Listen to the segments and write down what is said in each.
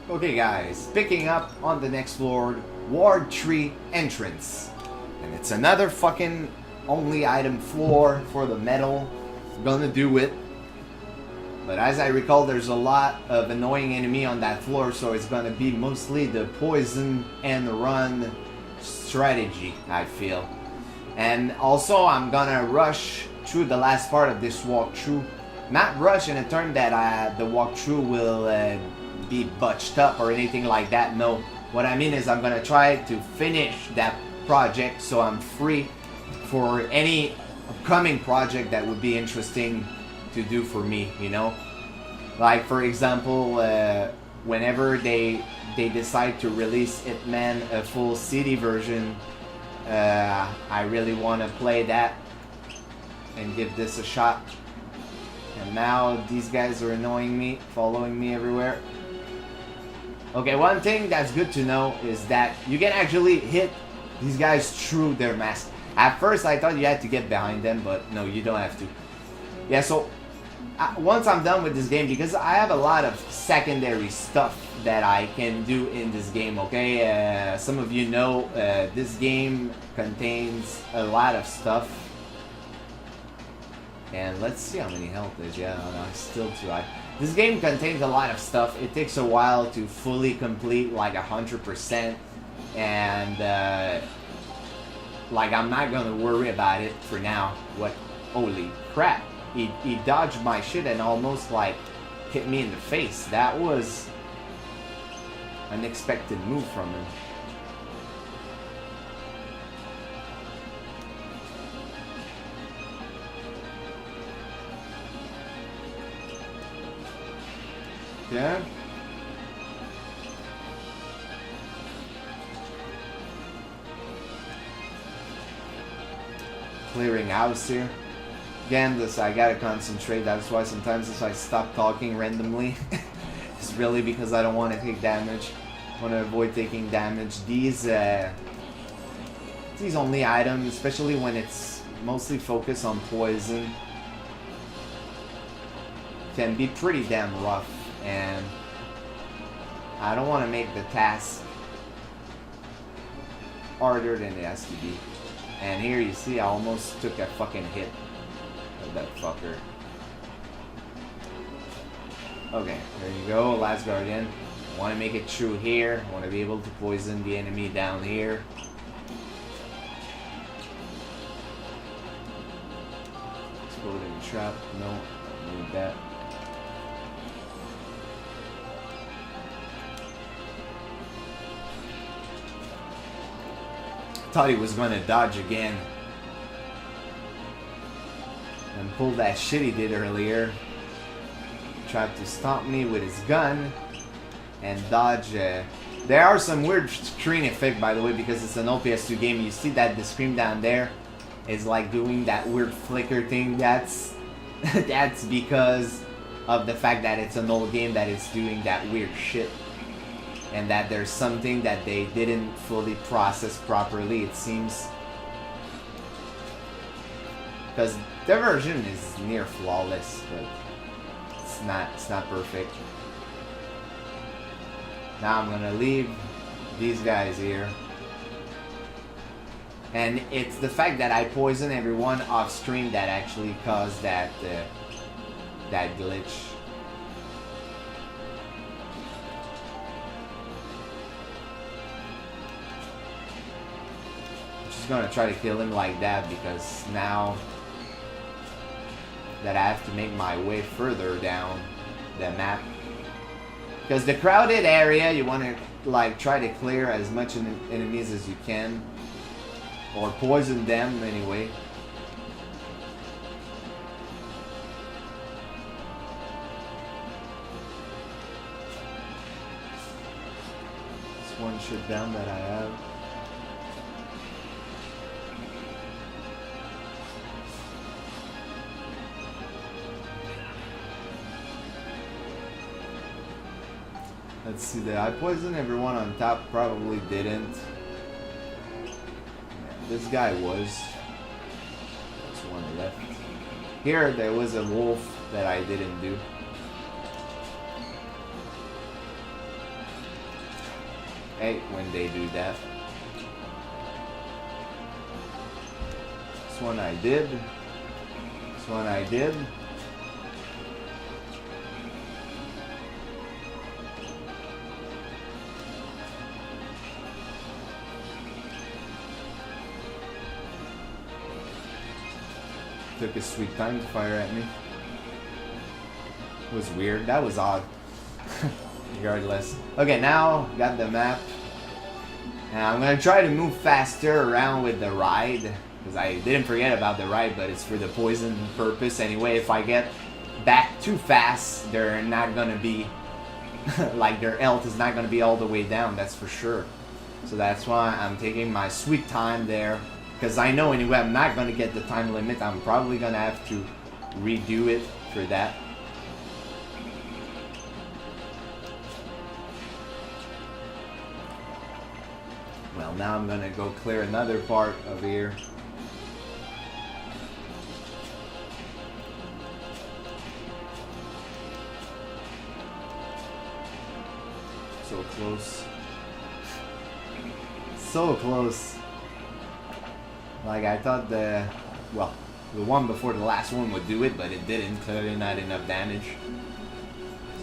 Okay guys, picking up on the next floor, Ward 3 entrance. And it's another fucking only item floor for the metal. Gonna do it. But as I recall, there's a lot of annoying enemy on that floor, so it's gonna be mostly the poison and run strategy, I feel. And also, I'm gonna rush through the last part of this walkthrough. Not rush in a term that the walkthrough will be botched up or anything like that. No, what I mean is I'm gonna try to finish that project so I'm free for any upcoming project that would be interesting to do for me, you know. Like for example, whenever they decide to release Hitman a full CD version, I really want to play that and give this a shot. And now these guys are annoying me, following me everywhere. Okay, one thing that's good to know is that you can actually hit these guys through their mask. At first I thought you had to get behind them, but no, you don't have to. Yeah, so once I'm done with this game, because I have a lot of secondary stuff that I can do in this game, okay? Some of you know this game contains a lot of stuff. And let's see how many health is. Yeah, no, it's still too high. This game contains a lot of stuff. It takes a while to fully complete like 100%. And like I'm not gonna worry about it for now. What? Holy crap. He dodged my shit and almost like hit me in the face. That was an unexpected move from him. Yeah. Clearing house here. Again, I gotta concentrate. That's why sometimes if I stop talking randomly, it's really because I don't want to take damage. I want to avoid taking damage. These only items, especially when it's mostly focused on poison, can be pretty damn rough. And I don't want to make the task harder than it has to be. And here you see I almost took a fucking hit of that fucker. Okay, there you go, last guardian. I want to make it through here. I want to be able to poison the enemy down here. Exploding trap. No, don't need that. Thought he was gonna dodge again and pull that shit he did earlier. Tried to stop me with his gun and dodge. There are some weird screen effect, by the way, because it's an old PS2 game. You see that the screen down there is like doing that weird flicker thing. That's that's because of the fact that it's an old game that it's doing that weird shit. And that there's something that they didn't fully process properly, it seems. Because the version is near flawless, but it's not perfect. Now I'm gonna leave these guys here. And it's the fact that I poison everyone off screen that actually caused that that glitch. Gonna try to kill him like that because now that I have to make my way further down the map, because the crowded area you want to like try to clear as much enemies as you can or poison them anyway. This one shit down that I have. Let's see there. I poisoned everyone on top. Probably didn't. This guy was. There's one left. Here there was a wolf that I didn't do. hate when they do that. This one I did. This one I did. Took his sweet time to fire at me. It was weird. That was odd. Regardless. Okay, now got the map. Now I'm gonna try to move faster around with the ride. Because I didn't forget about the ride, but it's for the poison purpose anyway. If I get back too fast, they're not gonna be like their health is not gonna be all the way down, that's for sure. So that's why I'm taking my sweet time there. Because I know anyway I'm not gonna get the time limit. I'm probably gonna have to redo it for that. Well, now I'm gonna go clear another part of here. So close. So close. Like I thought the one before the last one would do it, but it didn't. Clearly not enough damage.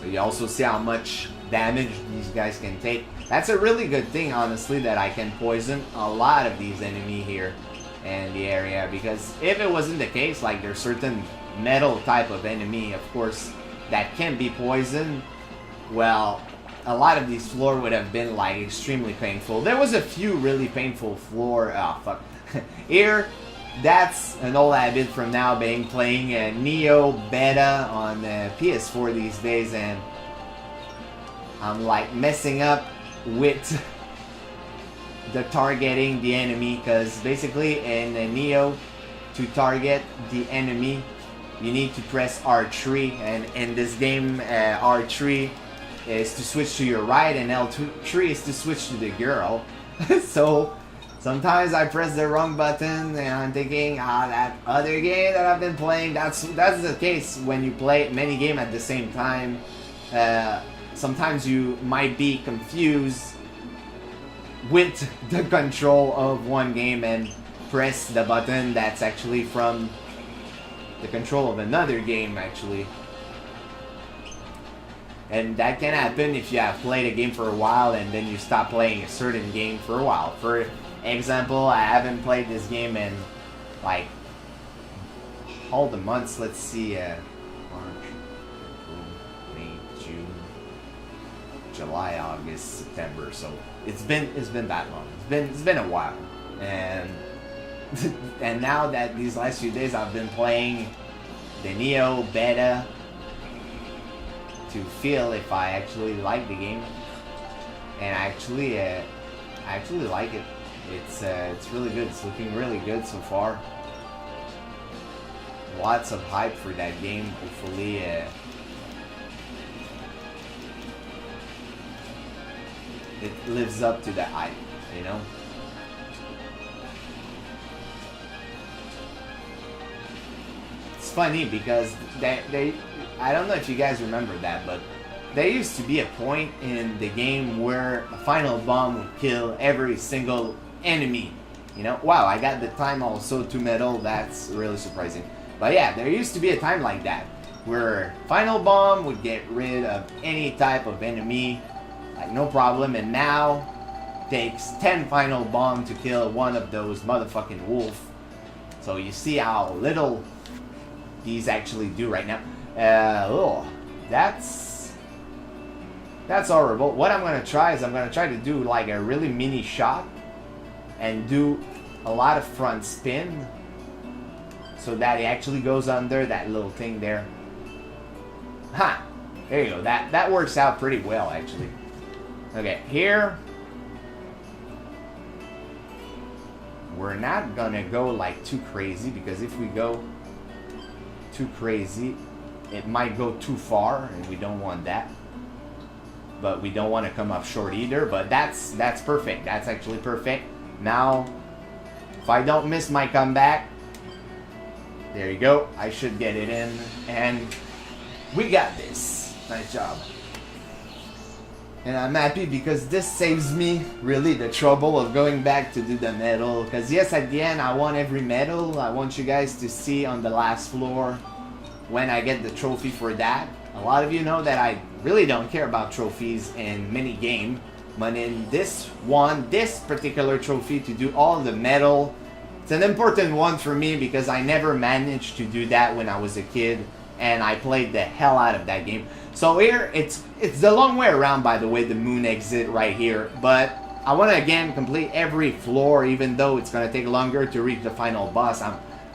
So you also see how much damage these guys can take. That's a really good thing, honestly, that I can poison a lot of these enemies here in the area. Because if it wasn't the case, like there's certain metal type of enemy, of course, that can be poisoned, well, a lot of these floor would have been like extremely painful. There was a few really painful floor. Oh fuck. Here, that's an old habit from now being playing Neo Beta on PS4 these days, and I'm like messing up with the targeting the enemy, because basically in Neo, to target the enemy, you need to press R3, and in this game, R3 is to switch to your right, and L3 is to switch to the girl. So sometimes I press the wrong button, and I'm thinking, that other game that I've been playing, that's the case when you play many games at the same time. Sometimes you might be confused with the control of one game and press the button that's actually from the control of another game, actually. And that can happen if you have played a game for a while and then you stop playing a certain game for a while. For example, I haven't played this game in like all the months. Let's see, March, April, May, June, July, August, September. So it's been that long. It's been a while, and and now that these last few days I've been playing the Neo Beta to feel if I actually like the game, and I actually like it. It's really good. It's looking really good so far. Lots of hype for that game. Hopefully, it lives up to that hype, you know? It's funny because they I don't know if you guys remember that, but there used to be a point in the game where a final bomb would kill every single enemy. You know? Wow, I got the time also to metal. That's really surprising. But yeah, there used to be a time like that where final bomb would get rid of any type of enemy, like no problem, and now takes 10 final bomb to kill one of those motherfucking wolf. So you see how little these actually do right now. That's horrible. What I'm gonna try is I'm gonna try to do like a really mini shot and do a lot of front spin so that it actually goes under that little thing there. Ha! There you go. That works out pretty well, actually. Okay, here we're not gonna go like too crazy, because if we go too crazy, it might go too far, and we don't want that. But we don't want to come up short either. But that's perfect. That's actually perfect. Now, if I don't miss my comeback, there you go. I should get it in, and we got this. Nice job. And I'm happy because this saves me really the trouble of going back to do the medal. Because yes, at the end I want every medal. I want you guys to see on the last floor when I get the trophy for that. A lot of you know that I really don't care about trophies in mini game. But in this one, this particular trophy to do all the medal, it's an important one for me because I never managed to do that when I was a kid. And I played the hell out of that game. So here, it's the long way around, by the way, the moon exit right here. But I want to, again, complete every floor, even though it's going to take longer to reach the final boss.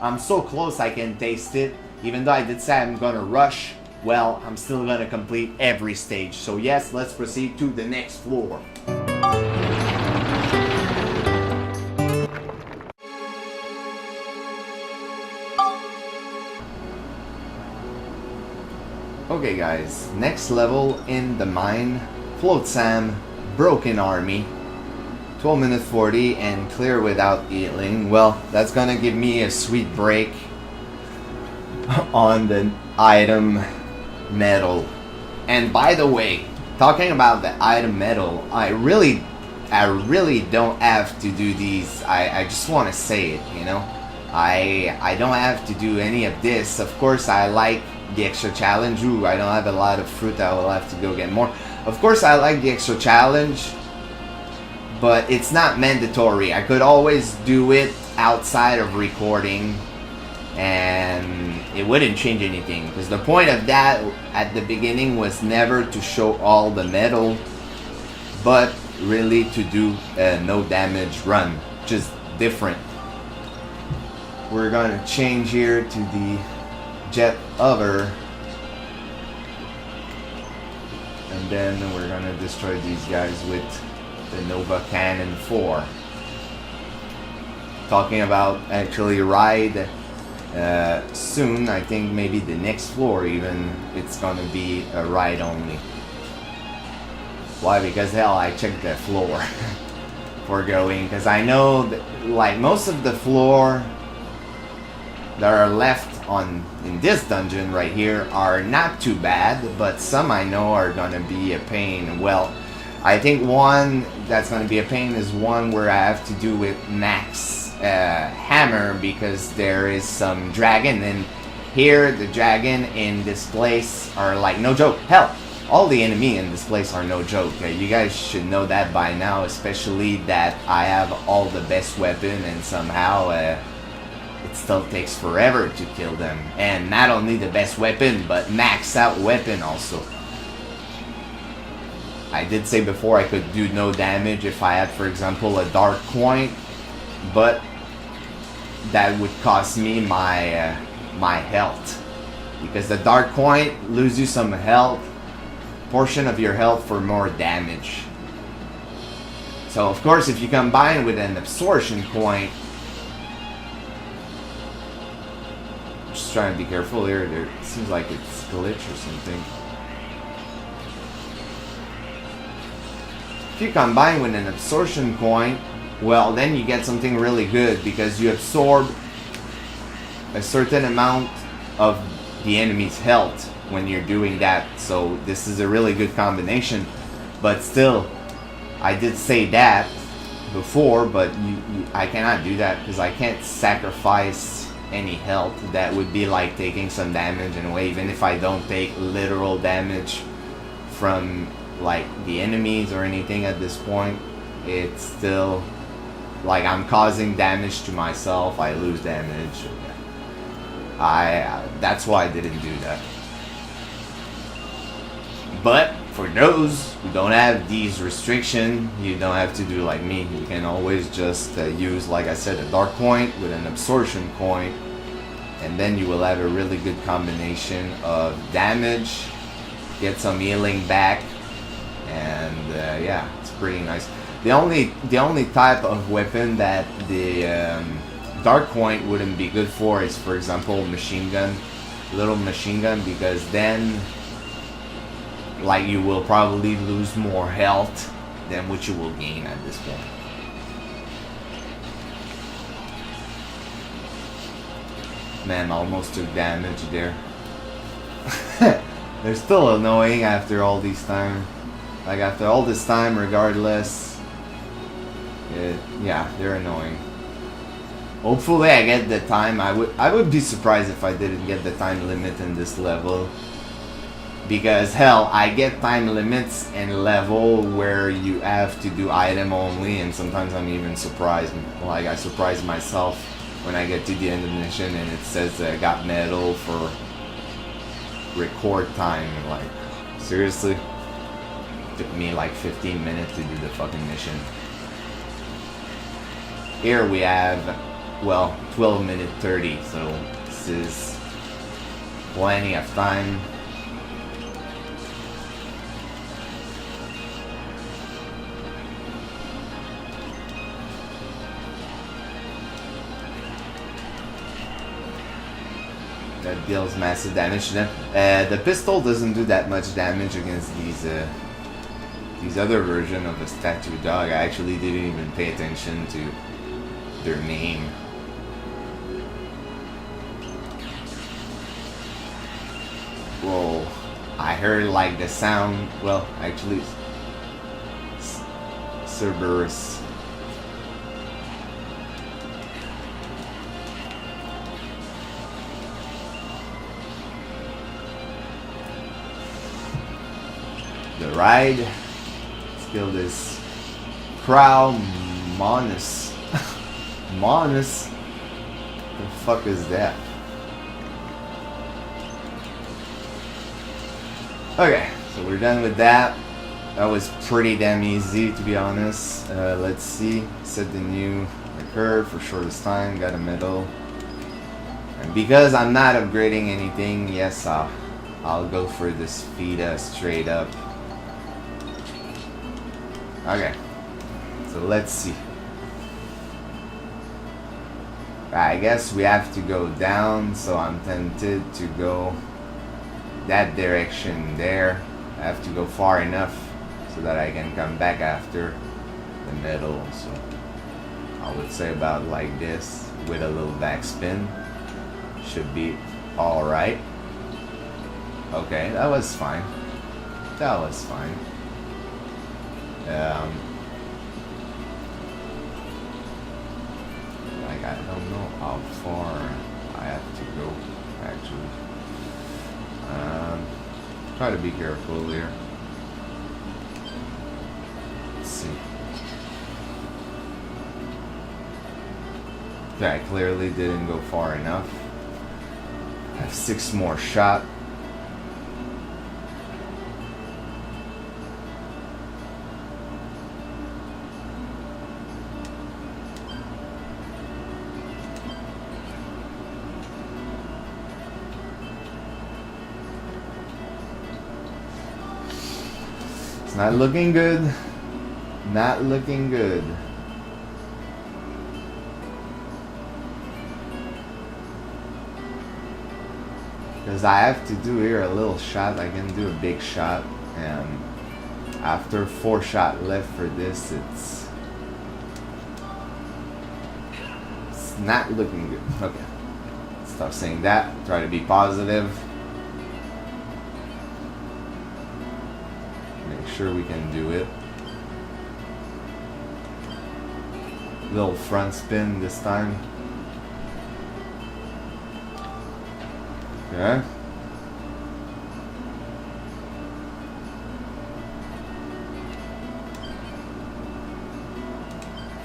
I'm so close I can taste it. Even though I did say I'm going to rush, well, I'm still going to complete every stage. So yes, let's proceed to the next floor. Okay guys, next level in the mine, Float Sam, Broken Army, 12 minute 40 and clear without healing. Well, that's gonna give me a sweet break on the item medal. And by the way, talking about the item medal, I really don't have to do these. I just want to say it, you know. I don't have to do any of this. Of course, I like the extra challenge. Ooh, I don't have a lot of fruit. I will have to go get more. Of course, I like the extra challenge, but it's not mandatory. I could always do it outside of recording, and it wouldn't change anything. Because the point of that at the beginning was never to show all the metal, but really to do a no damage run, just different. We're gonna change here to the jet hover, and then we're gonna destroy these guys with the Nova Cannon 4. Talking about actually ride soon, I think maybe the next floor even, it's gonna be a ride only. Why? Because hell, I checked the floor for going, because I know that, like, most of the floor that are left on in this dungeon right here are not too bad, but some I know are gonna be a pain. Well, I think one that's gonna be a pain is one where I have to do with max hammer, because there is some dragon, and here the dragon in this place are like no joke. Hell, all the enemy in this place are no joke. You guys should know that by now, especially that I have all the best weapon, and somehow it still takes forever to kill them. And not only the best weapon, but max out weapon also. I did say before I could do no damage if I had, for example, a dark coin, but that would cost me my my health, because the dark coin loses you some health, portion of your health for more damage. So of course, if you combine with an absorption coin, just trying to be careful here. There it seems like it's glitch or something. If you combine with an absorption coin, well, then you get something really good, because you absorb a certain amount of the enemy's health when you're doing that. So this is a really good combination. But still, I did say that before, but I cannot do that because I can't sacrifice any health. That would be like taking some damage in a way, even if I don't take literal damage from like the enemies or anything at this point. It's still like I'm causing damage to myself. I lose damage. That's why I didn't do that. But for those who don't have these restrictions, you don't have to do like me. You can always just use, like I said, a dark coin with an absorption coin, and then you will have a really good combination of damage, get some healing back, and yeah, it's pretty nice. The only type of weapon that the dark coin wouldn't be good for is, for example, machine gun, little machine gun, because then like you will probably lose more health than what you will gain at this point. Man, almost took damage there. They're still annoying after all these time. Like after all this time, regardless, yeah, they're annoying. Hopefully I get the time. I would be surprised if I didn't get the time limit in this level. Because hell, I get time limits in level where you have to do item only, and sometimes I'm even surprised. Like I surprise myself when I get to the end of the mission and it says I got medal for record time. Like seriously, it took me like 15 minutes to do the fucking mission. Here we have, well, 12 minute 30, so this is plenty of time. That deals massive damage to them. The pistol doesn't do that much damage against these other version of a statue dog. I actually didn't even pay attention to their name. Whoa, I heard like the sound, well actually Cerberus. The ride. Let's kill this Crow Monus. Monus? The fuck is that? Okay, so we're done with that. That was pretty damn easy, to be honest. Let's see. Set the new record for shortest time. Got a medal. And because I'm not upgrading anything, yes, I'll go for the speed straight up. Okay, so let's see. I guess we have to go down, so I'm tempted to go that direction there. I have to go far enough so that I can come back after the middle. So I would say about like this with a little backspin. Should be alright. Okay, that was fine. That was fine. Like I don't know how far I have to go actually. Try to be careful here. Let's see. Okay, I clearly didn't go far enough. I have 6 more shots. Not looking good. Not looking good. Because I have to do here a little shot. I can do a big shot. And after 4 shots left for this, it's not looking good. Okay. Stop saying that. Try to be positive. Sure we can do it. Little front spin this time. Okay.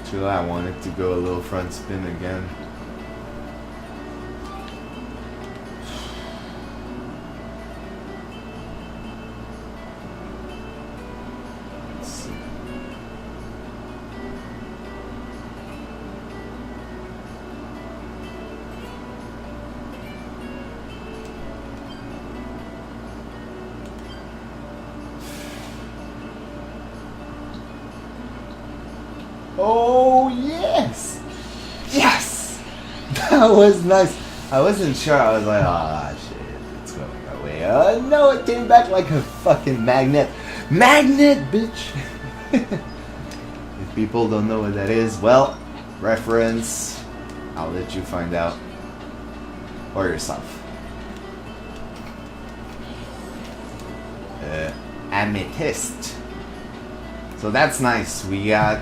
Actually, I wanted to go a little front spin again. Oh yes! Yes! That was nice. I wasn't sure. I was like, ah, shit, it's going away. No, it came back like a fucking magnet. Magnet, bitch! If people don't know what that is, well, reference. I'll let you find out for yourself. Amethyst. So that's nice. We got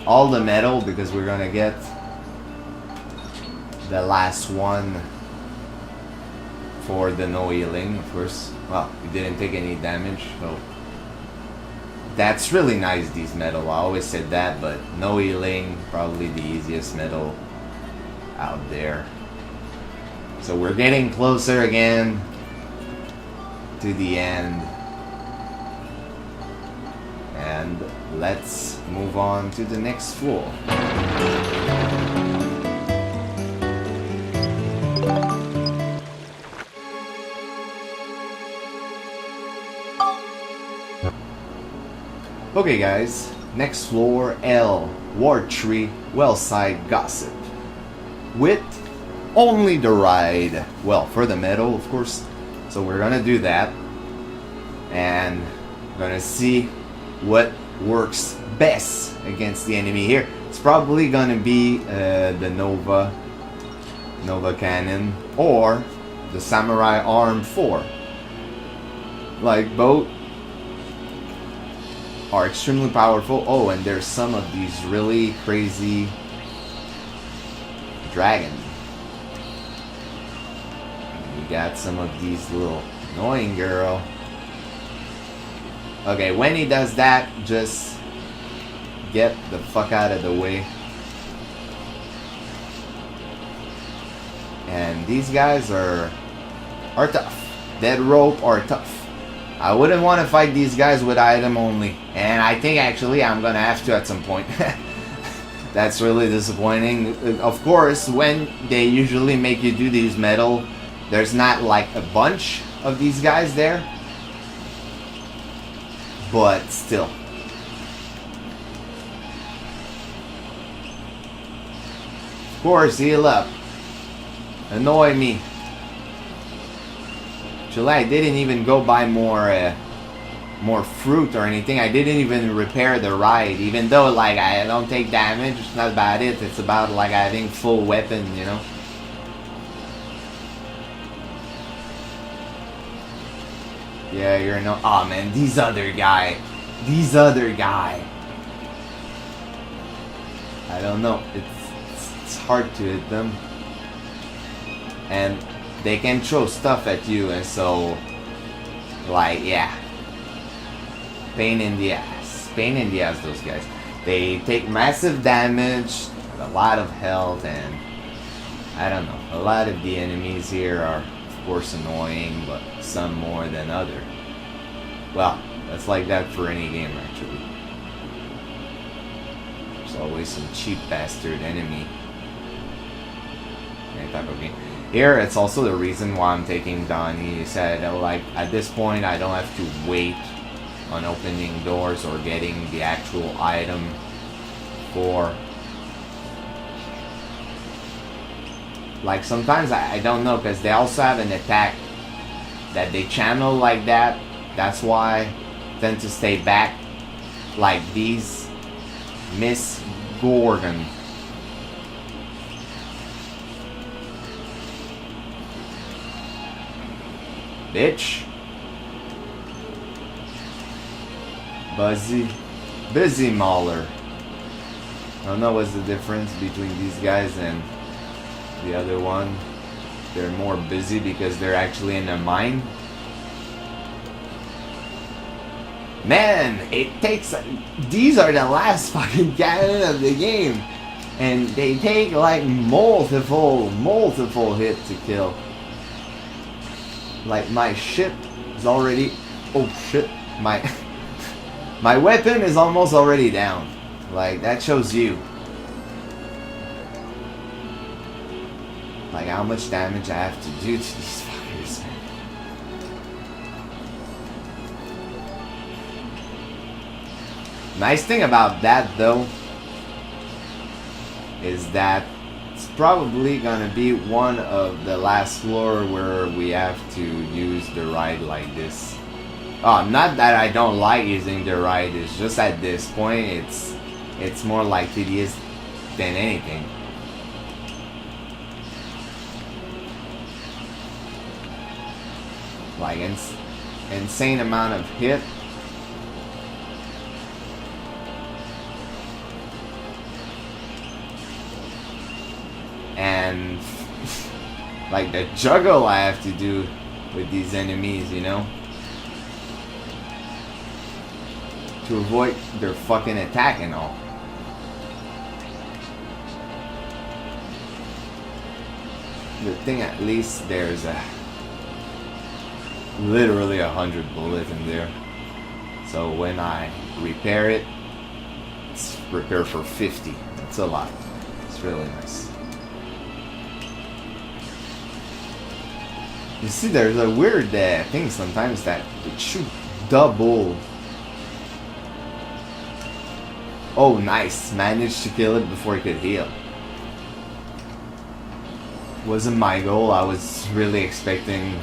all the metal because we're gonna get the last one for the no healing, of course. Well, we didn't take any damage, so that's really nice, these metal. I always said that, but no healing, probably the easiest metal out there. So we're getting closer again to the end. And let's move on to the next floor. Okay guys, next floor, L, Ward Tree, Wellside Gossip. With only the ride, well, for the metal of course. So we're gonna do that. And we're gonna see what works best against the enemy here. It's probably gonna be the Nova Cannon or the Samurai Arm 4. Like both are extremely powerful. Oh, and there's some of these really crazy dragon. We got some of these little annoying girl. Okay, when he does that, just get the fuck out of the way. And these guys are tough. Dead rope are tough. I wouldn't want to fight these guys with item only. And I think actually I'm gonna have to at some point. That's really disappointing. Of course, when they usually make you do these metal, there's not like a bunch of these guys there. But still. Of course, heal up. Annoy me. Actually, I didn't even go buy more fruit or anything. I didn't even repair the ride. Even though, like, I don't take damage. It's not about it. It's about, like, having full weapon, you know? Yeah, you're no. Oh man, these other guy. I don't know. It's hard to hit them, and they can throw stuff at you, and so, like, yeah, pain in the ass. Those guys. They take massive damage, a lot of health, and I don't know. A lot of the enemies here are, of course, annoying, but some more than other. Well, that's like that for any game, actually. There's always some cheap bastard enemy. Any type of game. Here, it's also the reason why I'm taking Donnie. He said, like, at this point, I don't have to wait on opening doors or getting the actual item for... Like, sometimes I don't know, because they also have an attack that they channel like that. That's why I tend to stay back. Like these Miss Gorgon. Bitch. Busy Mauler. I don't know what's the difference between these guys and the other one. They're more busy because they're actually in a mine. Man, it takes... These are the last fucking cannon of the game. And they take like multiple hits to kill. Like my ship is already... Oh shit. My weapon is almost already down. Like, that shows you. Like how much damage I have to do to these fuckers, man. Nice thing about that though is that it's probably gonna be one of the last floor where we have to use the ride like this. Oh, not that I don't like using the ride, it's just at this point it's more like tedious than anything. Like insane amount of hit. and like the juggle I have to do with these enemies, you know, to avoid their fucking attack and all. Good thing at least there's literally 100 bullets in there. So when I repair it, it's repair for 50. That's a lot. It's really nice. You see, there's a weird thing sometimes that it shoot double. Oh, nice. Managed to kill it before it could heal. Wasn't my goal. I was really expecting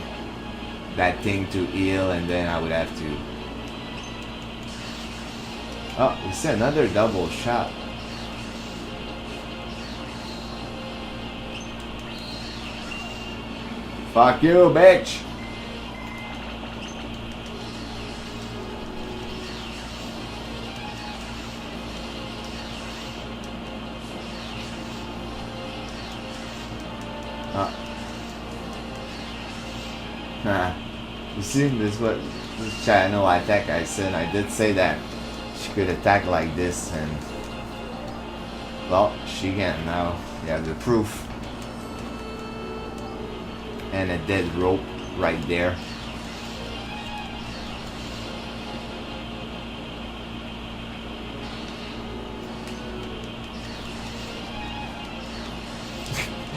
that thing to heal and then I would have to... Oh, we see another double shot. Fuck you, bitch! You see, this channel attack I said. I did say that she could attack like this, and well, she can't now. You have the proof. And a dead rope right there.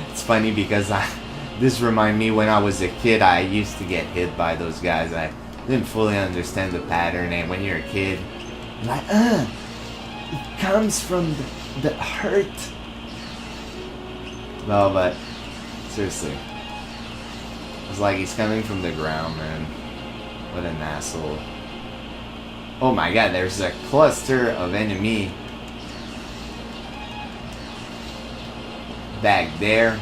It's funny because this reminds me when I was a kid, I used to get hit by those guys. I didn't fully understand the pattern, and when you're a kid, you're like, it comes from the hurt. No, but seriously. It's like he's coming from the ground, man. What an asshole. Oh my god, there's a cluster of enemy back there.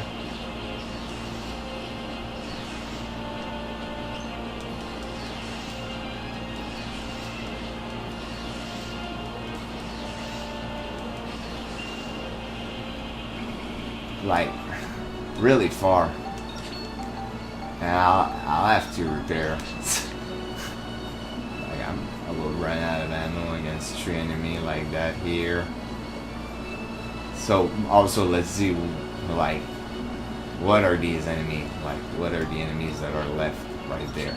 Like, really far. And I'll have to repair. Like I will run out of ammo against 3 enemies like that here. So also let's see, like, what are these enemies? Like, what are the enemies that are left right there?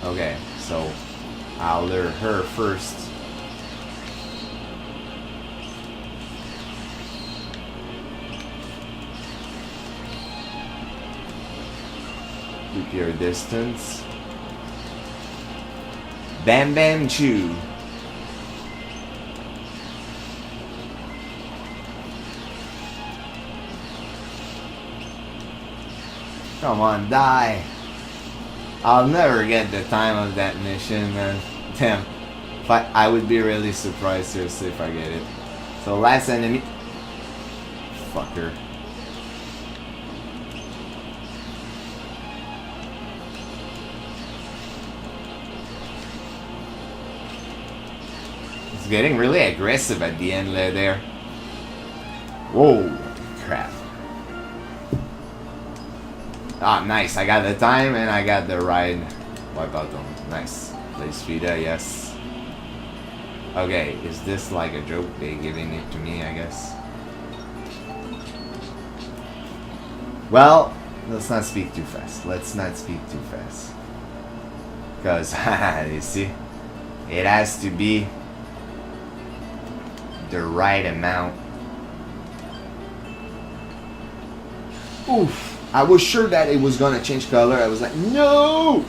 Okay, so I'll lure her first. Keep your distance. Bam Bam Chew. Come on, die. I'll never get the time of that mission, man. Damn. I would be really surprised, seriously, if I get it. So last enemy. Fucker. It's getting really aggressive at the end there. Whoa, crap. Ah, nice. I got the time and I got the right button. Nice. Place Vita, yes. Okay, is this like a joke? They giving it to me, I guess. Well, let's not speak too fast. Let's not speak too fast. Because, you see, it has to be the right amount. Oof. I was sure that it was gonna change color. I was like, no!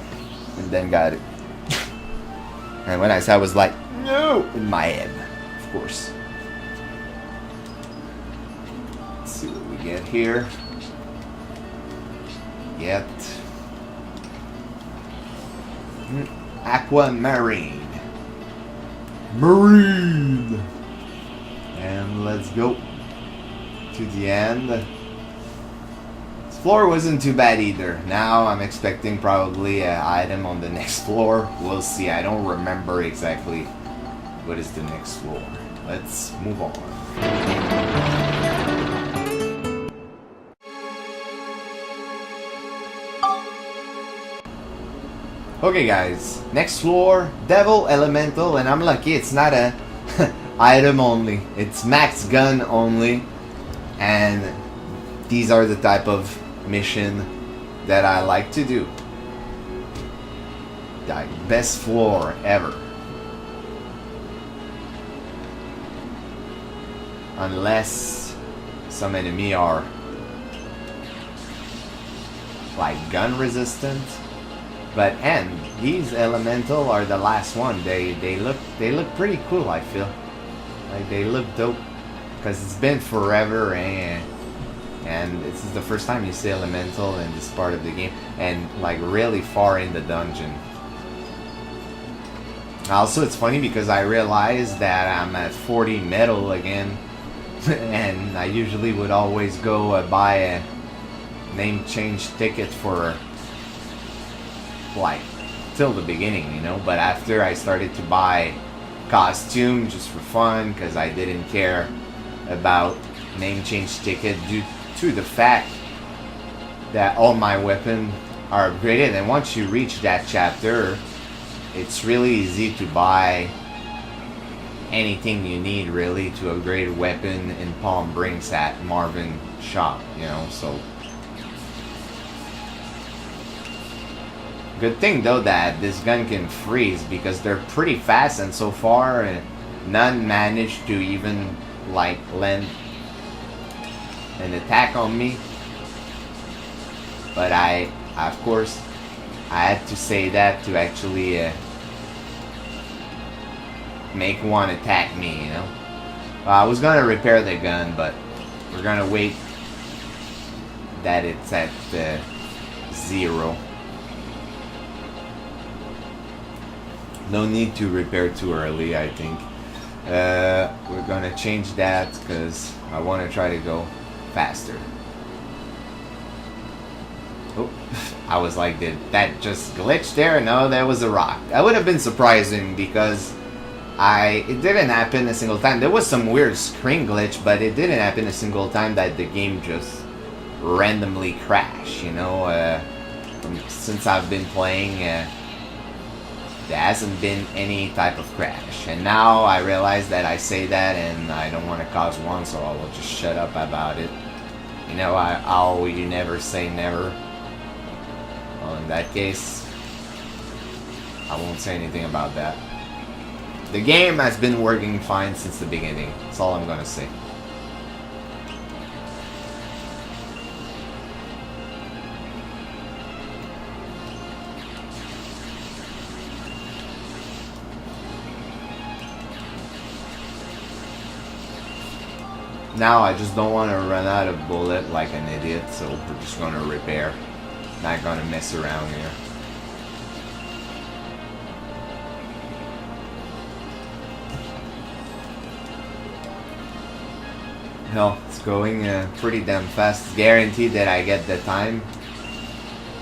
And then got it. And when I said I was like, no! In my head, of course. Let's see what we get here. Get Aquamarine. Marine! And let's go to the end. This floor wasn't too bad either. Now I'm expecting probably an item on the next floor. We'll see. I don't remember exactly what is the next floor. Let's move on. Okay guys, next floor, Devil Elemental, and I'm lucky it's not a item only. It's max gun only, and these are the type of mission that I like to do. Like, best floor ever. Unless some enemy are like gun resistant. But these elemental are the last one. They look pretty cool, I feel. Like they look dope. Because it's been forever and this is the first time you see elemental in this part of the game, and like really far in the dungeon. Also, it's funny because I realized that I'm at 40 metal again, and I usually would always go buy a name change ticket for like till the beginning, you know. But after I started to buy costume just for fun, because I didn't care about name change ticket due to the fact that all my weapons are upgraded, and once you reach that chapter, it's really easy to buy anything you need really to upgrade a weapon in Palm Brinks at Marvin shop, you know. So good thing though that this gun can freeze, because they're pretty fast, and so far none managed to even like land an attack on me. But I of course I had to say that to actually make one attack me, you know. I was gonna repair the gun, but we're gonna wait that it's at 0. No need to repair too early, I think. We're gonna change that because I want to try to go faster. Oh, I was like, did that just glitch there? No, that was a rock. That would have been surprising because it didn't happen a single time. There was some weird screen glitch, but it didn't happen a single time that the game just randomly crashed, you know. Since I've been playing, there hasn't been any type of crash. And now I realize that I say that and I don't want to cause one, so I will just shut up about it. You know, you never say never. Well, in that case, I won't say anything about that. The game has been working fine since the beginning. That's all I'm gonna say. Now I just don't want to run out of bullet like an idiot, so we're just gonna repair. Not gonna mess around here. Hell, it's going pretty damn fast. It's guaranteed that I get the time.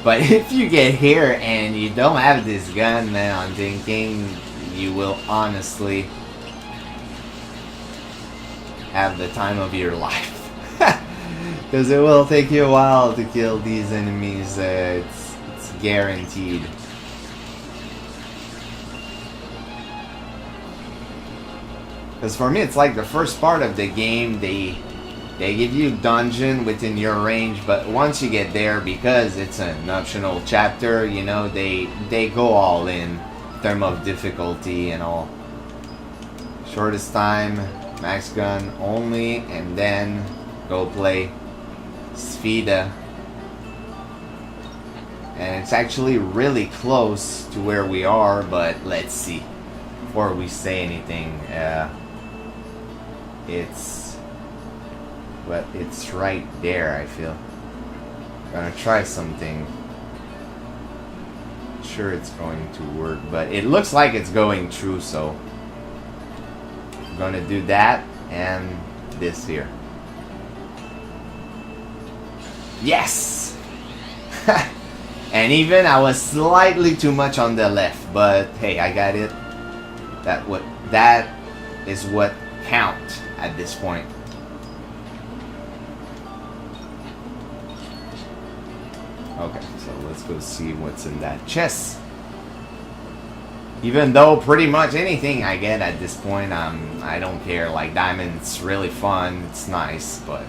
But if you get here and you don't have this gun, man, I'm thinking you will honestly have the time of your life. Because it will take you a while to kill these enemies. It's guaranteed. Because for me, it's like the first part of the game, they give you dungeon within your range, but once you get there, because it's an optional chapter, you know, they go all in terms of difficulty and all. Shortest time, max gun only, and then go play Sfida. And it's actually really close to where we are, but let's see. Before we say anything, it's right there, I feel. I'm gonna try something. Sure it's going to work, but it looks like it's going through, so I'm gonna do that and this here. Yes! And even I was slightly too much on the left, but hey, I got it. That is what count at this point. Okay, so let's go see what's in that chest. Even though pretty much anything I get at this point, I don't care. Like diamond's really fun, it's nice, but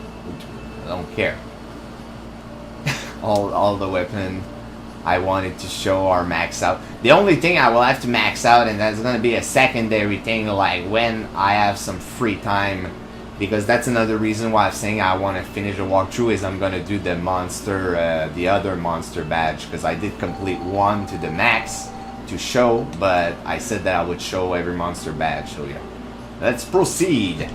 I don't care. all the weapon I wanted to show are maxed out. The only thing I will have to max out, and that's gonna be a secondary thing, like when I have some free time, because that's another reason why I'm saying I want to finish the walkthrough, is I'm gonna do the monster, the other monster badge, because I did complete one to the max to show, but I said that I would show every monster badge. So yeah, let's proceed.